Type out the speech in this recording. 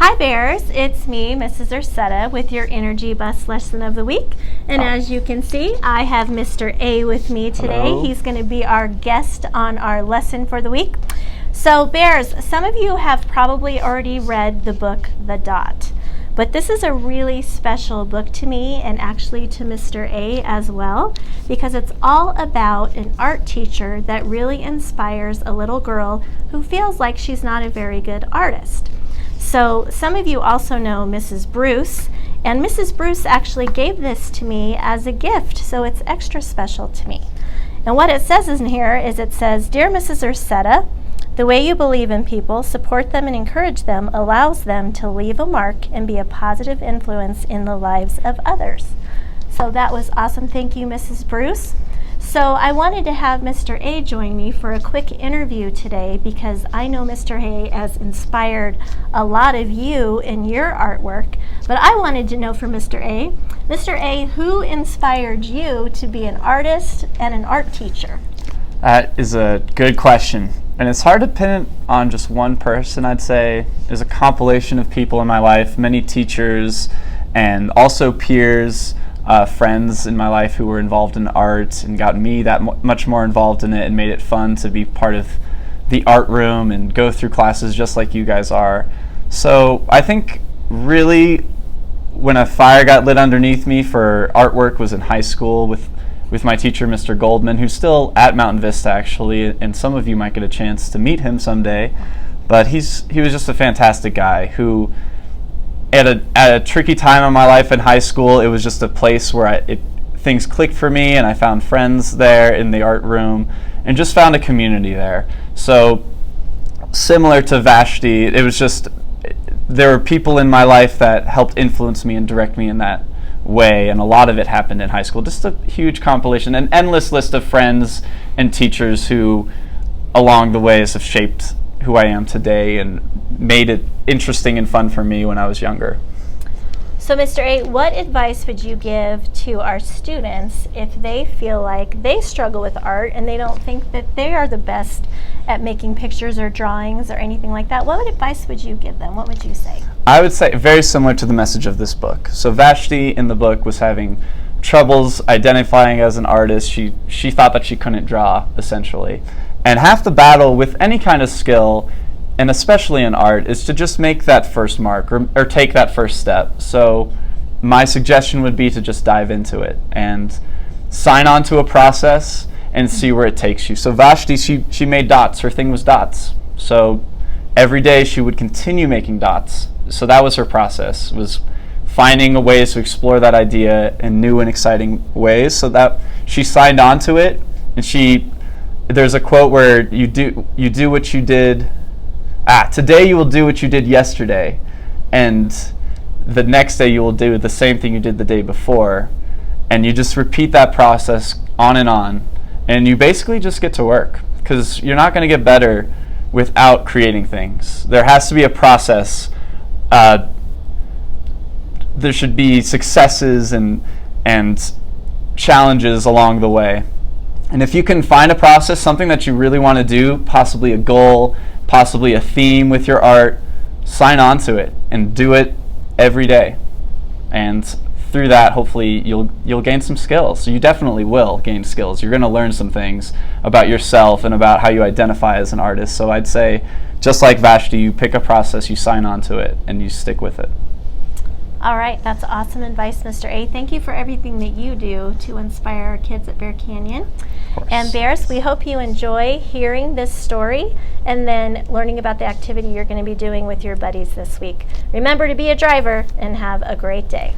Hi Bears, it's me, Mrs. Ursetta, with your Energy Bus lesson of the week. And as you can see, I have Mr. A with me today. Hello. He's going to be our guest on our lesson for the week. So Bears, some of you have probably already read the book, The Dot. But this is a really special book to me and actually to Mr. A as well, because it's all about an art teacher that really inspires a little girl who feels like she's not a very good artist. So some of you also know Mrs. Bruce, and Mrs. Bruce actually gave this to me as a gift, so it's extra special to me. And what it says in here is it says, "Dear Mrs. Ursetta, the way you believe in people, support them, and encourage them allows them to leave a mark and be a positive influence in the lives of others." So that was awesome. Thank you, Mrs. Bruce. So I wanted to have Mr. A join me for a quick interview today because I know Mr. A has inspired a lot of you in your artwork. But I wanted to know from Mr. A, who inspired you to be an artist and an art teacher? That is a good question. And it's hard to pin it on just one person, I'd say. There's a compilation of people in my life, many teachers and also peers, friends in my life who were involved in art and got me that much more involved in it and made it fun to be part of the art room and go through classes just like you guys are. So I think really when a fire got lit underneath me for artwork was in high school with my teacher, Mr. Goldman, who's still at Mountain Vista actually, and some of you might get a chance to meet him someday. But he was just a fantastic guy who, at a tricky time in my life in high school, it was just a place where things clicked for me, and I found friends there in the art room, and just found a community there. So similar to Vashti, it was just there were people in my life that helped influence me and direct me in that way, and a lot of it happened in high school. Just a huge compilation, an endless list of friends and teachers who along the ways have shaped who I am today and made it interesting and fun for me when I was younger. So Mr. A, what advice would you give to our students if they feel like they struggle with art and they don't think that they are the best at making pictures or drawings or anything like that? What advice would you give them? What would you say? I would say very similar to the message of this book. So Vashti in the book was having troubles identifying as an artist. She thought that she couldn't draw, essentially. And half the battle with any kind of skill, and especially in art, is to just make that first mark or take that first step. So my suggestion would be to just dive into it and sign on to a process and see where it takes you. So Vashti, she made dots. Her thing was dots. So every day she would continue making dots. So that was her process, was finding a ways to explore that idea in new and exciting ways, so that she signed on to it. And there's a quote where you do what you did today you will do what you did yesterday, and the next day you will do the same thing you did the day before, and you just repeat that process on, and you basically just get to work, because you're not going to get better without creating things. There has to be a process. There should be successes and challenges along the way. And if you can find a process, something that you really want to do, possibly a goal, possibly a theme with your art, sign on to it and do it every day. And through that, hopefully, you'll gain some skills. You definitely will gain skills. You're going to learn some things about yourself and about how you identify as an artist. So I'd say, just like Vashti, you pick a process, you sign on to it, and you stick with it. All right, that's awesome advice, Mr. A. Thank you for everything that you do to inspire our kids at Bear Canyon. And Bears, we hope you enjoy hearing this story and then learning about the activity you're going to be doing with your buddies this week. Remember to be a driver and have a great day.